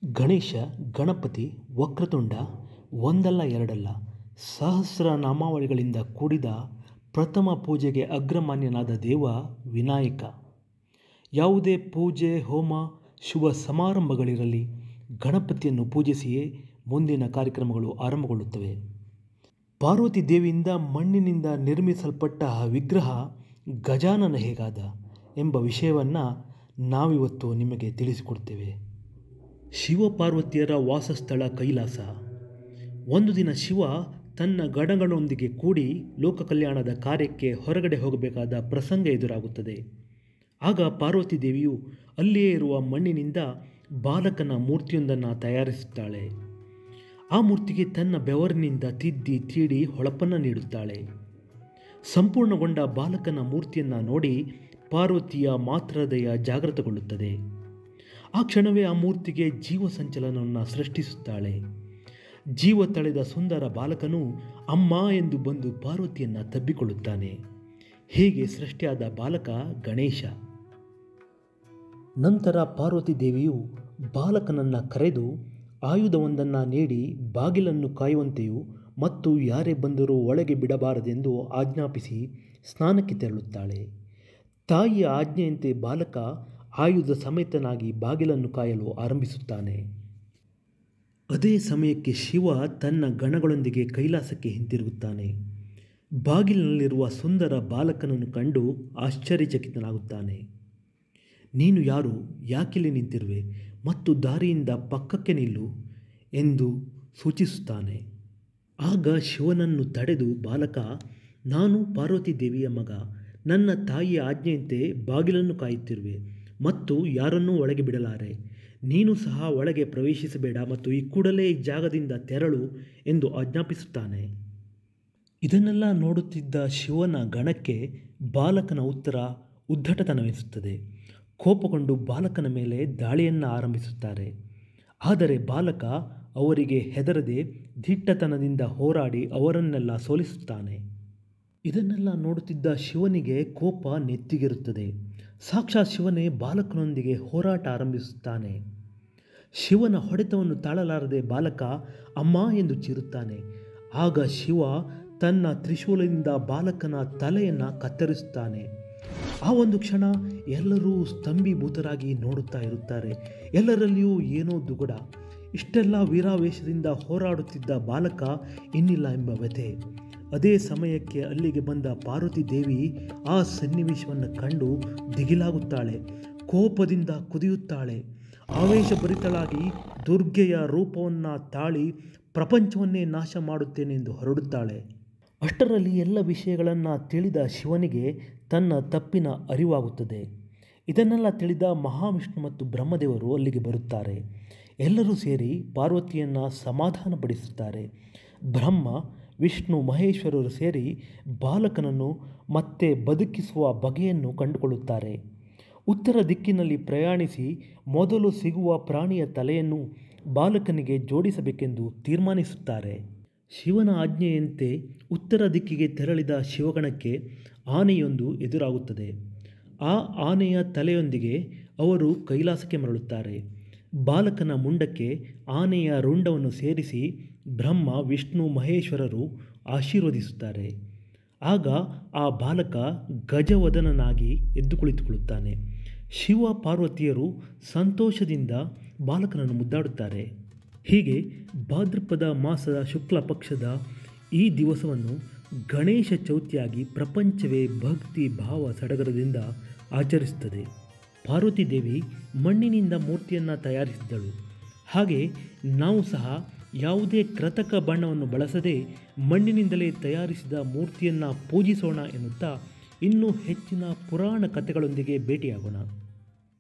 ಗಣೇಶ, ಗಣಪತಿ, ವಕ್ರತುಂಡ ಒಂದಲ್ಲ ಎರಡಲ್ಲ ಸಹಸ್ರ ನಾಮಾವಳಿಗಳಿಂದ ಕೂಡಿದ ಪ್ರಥಮ ಪೂಜೆಗೆ ಅಗ್ರಮಾನ್ಯನಾದ ದೇವ ವಿನಾಯಕ. ಯಾವುದೇ ಪೂಜೆ, ಹೋಮ, ಶುಭ ಸಮಾರಂಭಗಳಿರಲಿ ಗಣಪತಿಯನ್ನು ಪೂಜಿಸಿಯೇ ಮುಂದಿನ ಕಾರ್ಯಕ್ರಮಗಳು ಆರಂಭಗೊಳ್ಳುತ್ತವೆ. ಪಾರ್ವತಿ ದೇವಿಯಿಂದ ಮಣ್ಣಿನಿಂದ ನಿರ್ಮಿಸಲ್ಪಟ್ಟ ವಿಗ್ರಹ ಗಜಾನನ ಹೇಗಾದ ಎಂಬ ವಿಷಯವನ್ನು ನಾವಿವತ್ತು ನಿಮಗೆ ತಿಳಿಸಿಕೊಡ್ತೇವೆ. ಶಿವಪಾರ್ವತಿಯರ ವಾಸಸ್ಥಳ ಕೈಲಾಸ. ಒಂದು ದಿನ ಶಿವ ತನ್ನ ಗಣಗಳೊಂದಿಗೆ ಕೂಡಿ ಲೋಕ ಕಲ್ಯಾಣದ ಕಾರ್ಯಕ್ಕೆ ಹೊರಗಡೆ ಹೋಗಬೇಕಾದ ಪ್ರಸಂಗ ಎದುರಾಗುತ್ತದೆ. ಆಗ ಪಾರ್ವತಿ ದೇವಿಯು ಅಲ್ಲಿಯೇ ಇರುವ ಮಣ್ಣಿನಿಂದ ಬಾಲಕನ ಮೂರ್ತಿಯೊಂದನ್ನು ತಯಾರಿಸುತ್ತಾಳೆ. ಆ ಮೂರ್ತಿಗೆ ತನ್ನ ಬೆವರಿನಿಂದ ತಿದ್ದಿ ತೀಡಿ ಹೊಳಪನ್ನು ನೀಡುತ್ತಾಳೆ. ಸಂಪೂರ್ಣಗೊಂಡ ಬಾಲಕನ ಮೂರ್ತಿಯನ್ನು ನೋಡಿ ಪಾರ್ವತಿಯ ಮಾತೃಹೃದಯ ಜಾಗೃತಗೊಳ್ಳುತ್ತದೆ. ಆ ಕ್ಷಣವೇ ಆ ಮೂರ್ತಿಗೆ ಜೀವ ಸಂಚಲನವನ್ನು ಸೃಷ್ಟಿಸುತ್ತಾಳೆ. ಜೀವ ತಳೆದ ಸುಂದರ ಬಾಲಕನು ಅಮ್ಮ ಎಂದು ಬಂದು ಪಾರ್ವತಿಯನ್ನು ತಬ್ಬಿಕೊಳ್ಳುತ್ತಾನೆ. ಹೀಗೆ ಸೃಷ್ಟಿಯಾದ ಬಾಲಕ ಗಣೇಶ. ನಂತರ ಪಾರ್ವತಿ ದೇವಿಯು ಬಾಲಕನನ್ನು ಕರೆದು ಆಯುಧವೊಂದನ್ನು ನೀಡಿ ಬಾಗಿಲನ್ನು ಕಾಯುವಂತೆಯೂ ಮತ್ತು ಯಾರೇ ಬಂದರೂ ಒಳಗೆ ಬಿಡಬಾರದೆಂದು ಆಜ್ಞಾಪಿಸಿ ಸ್ನಾನಕ್ಕೆ ತೆರಳುತ್ತಾಳೆ. ತಾಯಿಯ ಆಜ್ಞೆಯಂತೆ ಬಾಲಕ ಆಯುಧ ಸಮೇತನಾಗಿ ಬಾಗಿಲನ್ನು ಕಾಯಲು ಆರಂಭಿಸುತ್ತಾನೆ. ಅದೇ ಸಮಯಕ್ಕೆ ಶಿವ ತನ್ನ ಗಣಗಳೊಂದಿಗೆ ಕೈಲಾಸಕ್ಕೆ ಹಿಂತಿರುಗುತ್ತಾನೆ. ಬಾಗಿಲಿನಲ್ಲಿರುವ ಸುಂದರ ಬಾಲಕನನ್ನು ಕಂಡು ಆಶ್ಚರ್ಯಚಕಿತನಾಗುತ್ತಾನೆ. ನೀನು ಯಾರು? ಯಾಕಿಲ್ಲಿ ನಿಂತಿರುವೆ? ಮತ್ತು ದಾರಿಯಿಂದ ಪಕ್ಕಕ್ಕೆ ನಿಲ್ಲು ಎಂದು ಸೂಚಿಸುತ್ತಾನೆ. ಆಗ ಶಿವನನ್ನು ತಡೆದು ಬಾಲಕ, ನಾನು ಪಾರ್ವತಿ ದೇವಿಯ ಮಗ. ನನ್ನ ತಾಯಿಯ ಆಜ್ಞೆಯಂತೆ ಬಾಗಿಲನ್ನು ಕಾಯುತ್ತಿರುವೆ ಮತ್ತು ಯಾರನ್ನೂ ಒಳಗೆ ಬಿಡಲಾರೆ. ನೀನು ಸಹ ಒಳಗೆ ಪ್ರವೇಶಿಸಬೇಡ ಮತ್ತು ಈ ಕೂಡಲೇ ಈ ಜಾಗದಿಂದ ತೆರಳು ಎಂದು ಆಜ್ಞಾಪಿಸುತ್ತಾನೆ. ಇದನ್ನೆಲ್ಲ ನೋಡುತ್ತಿದ್ದ ಶಿವನ ಗಣಕ್ಕೆ ಬಾಲಕನ ಉತ್ತರ ಉದ್ದಟತನವೆನಿಸುತ್ತದೆ. ಕೋಪಗೊಂಡು ಬಾಲಕನ ಮೇಲೆ ದಾಳಿಯನ್ನು ಆರಂಭಿಸುತ್ತಾರೆ. ಆದರೆ ಬಾಲಕ ಅವರಿಗೆ ಹೆದರದೆ ದಿಟ್ಟತನದಿಂದ ಹೋರಾಡಿ ಅವರನ್ನೆಲ್ಲ ಸೋಲಿಸುತ್ತಾನೆ. ಇದನ್ನೆಲ್ಲ ನೋಡುತ್ತಿದ್ದ ಶಿವನಿಗೆ ಕೋಪ ನೆತ್ತಿಗೇರುತ್ತದೆ. ಸಾಕ್ಷಾತ್ ಶಿವನೇ ಬಾಲಕನೊಂದಿಗೆ ಹೋರಾಟ ಆರಂಭಿಸುತ್ತಾನೆ. ಶಿವನ ಹೊಡೆತವನ್ನು ತಾಳಲಾರದೆ ಬಾಲಕ ಅಮ್ಮ ಎಂದು ಚೀರುತ್ತಾನೆ. ಆಗ ಶಿವ ತನ್ನ ತ್ರಿಶೂಲದಿಂದ ಬಾಲಕನ ತಲೆಯನ್ನು ಕತ್ತರಿಸುತ್ತಾನೆ. ಆ ಒಂದು ಕ್ಷಣ ಎಲ್ಲರೂ ಸ್ತಂಭೀಭೂತರಾಗಿ ನೋಡುತ್ತಾ ಇರುತ್ತಾರೆ. ಎಲ್ಲರಲ್ಲಿಯೂ ಏನೋ ದುಗುಡ. ಇಷ್ಟೆಲ್ಲ ವೀರಾವೇಶದಿಂದ ಹೋರಾಡುತ್ತಿದ್ದ ಬಾಲಕ ಇನ್ನಿಲ್ಲ ಎಂಬ ವ್ಯಥೆ. ಅದೇ ಸಮಯಕ್ಕೆ ಅಲ್ಲಿಗೆ ಬಂದ ಪಾರ್ವತಿ ದೇವಿ ಆ ಸನ್ನಿವೇಶವನ್ನು ಕಂಡು ದಿಗಿಲಾಗುತ್ತಾಳೆ. ಕೋಪದಿಂದ ಕುದಿಯುತ್ತಾಳೆ. ಆವೇಶಭರಿತಳಾಗಿ ದುರ್ಗೆಯ ರೂಪವನ್ನು ತಾಳಿ ಪ್ರಪಂಚವನ್ನೇ ನಾಶ ಮಾಡುತ್ತೇನೆಂದು ಹೊರಡುತ್ತಾಳೆ. ಅಷ್ಟರಲ್ಲಿ ಎಲ್ಲ ವಿಷಯಗಳನ್ನು ತಿಳಿದ ಶಿವನಿಗೆ ತನ್ನ ತಪ್ಪಿನ ಅರಿವಾಗುತ್ತದೆ. ಇದನ್ನೆಲ್ಲ ತಿಳಿದ ಮಹಾವಿಷ್ಣು ಮತ್ತು ಬ್ರಹ್ಮದೇವರು ಅಲ್ಲಿಗೆ ಬರುತ್ತಾರೆ. ಎಲ್ಲರೂ ಸೇರಿ ಪಾರ್ವತಿಯನ್ನು ಸಮಾಧಾನಪಡಿಸುತ್ತಾರೆ. ಬ್ರಹ್ಮ, ವಿಷ್ಣು, ಮಹೇಶ್ವರರು ಸೇರಿ ಬಾಲಕನನ್ನು ಮತ್ತೆ ಬದುಕಿಸುವ ಬಗೆಯನ್ನು ಕಂಡುಕೊಳ್ಳುತ್ತಾರೆ. ಉತ್ತರ ದಿಕ್ಕಿನಲ್ಲಿ ಪ್ರಯಾಣಿಸಿ ಮೊದಲು ಸಿಗುವ ಪ್ರಾಣಿಯ ತಲೆಯನ್ನು ಬಾಲಕನಿಗೆ ಜೋಡಿಸಬೇಕೆಂದು ತೀರ್ಮಾನಿಸುತ್ತಾರೆ. ಶಿವನ ಆಜ್ಞೆಯಂತೆ ಉತ್ತರ ದಿಕ್ಕಿಗೆ ತೆರಳಿದ ಶಿವಗಣಕ್ಕೆ ಆನೆಯೊಂದು ಎದುರಾಗುತ್ತದೆ. ಆ ಆನೆಯ ತಲೆಯೊಂದಿಗೆ ಅವರು ಕೈಲಾಸಕ್ಕೆ ಮರಳುತ್ತಾರೆ. ಬಾಲಕನ ಮುಂಡಕ್ಕೆ ಆನೆಯ ರುಂಡವನ್ನು ಸೇರಿಸಿ ಬ್ರಹ್ಮ, ವಿಷ್ಣು, ಮಹೇಶ್ವರರು ಆಶೀರ್ವದಿಸುತ್ತಾರೆ. ಆಗ ಆ ಬಾಲಕ ಗಜವದನನಾಗಿ ಎದ್ದು ಕುಳಿತುಕೊಳ್ಳುತ್ತಾನೆ. ಶಿವ ಪಾರ್ವತಿಯರು ಸಂತೋಷದಿಂದ ಬಾಲಕನನ್ನು ಮುದ್ದಾಡುತ್ತಾರೆ. ಹೀಗೆ ಭಾದ್ರಪದ ಮಾಸದ ಶುಕ್ಲ ಪಕ್ಷದ ಈ ದಿವಸವನ್ನು ಗಣೇಶ ಚೌತಿಯಾಗಿ ಪ್ರಪಂಚವೇ ಭಕ್ತಿ ಭಾವ ಸಡಗರದಿಂದ ಆಚರಿಸುತ್ತದೆ. ಪಾರ್ವತಿ ದೇವಿ ಮಣ್ಣಿನಿಂದ ಮೂರ್ತಿಯನ್ನು ತಯಾರಿಸಿದ್ದಳು. ಹಾಗೆ ನಾವು ಸಹ ಯಾವುದೇ ಕೃತಕ ಬಣ್ಣವನ್ನು ಬಳಸದೆ ಮಣ್ಣಿನಿಂದಲೇ ತಯಾರಿಸಿದ ಮೂರ್ತಿಯನ್ನು ಪೂಜಿಸೋಣ ಎನ್ನುತ್ತಾ ಇನ್ನೂ ಹೆಚ್ಚಿನ ಪುರಾಣ ಕಥೆಗಳೊಂದಿಗೆ ಭೇಟಿಯಾಗೋಣ.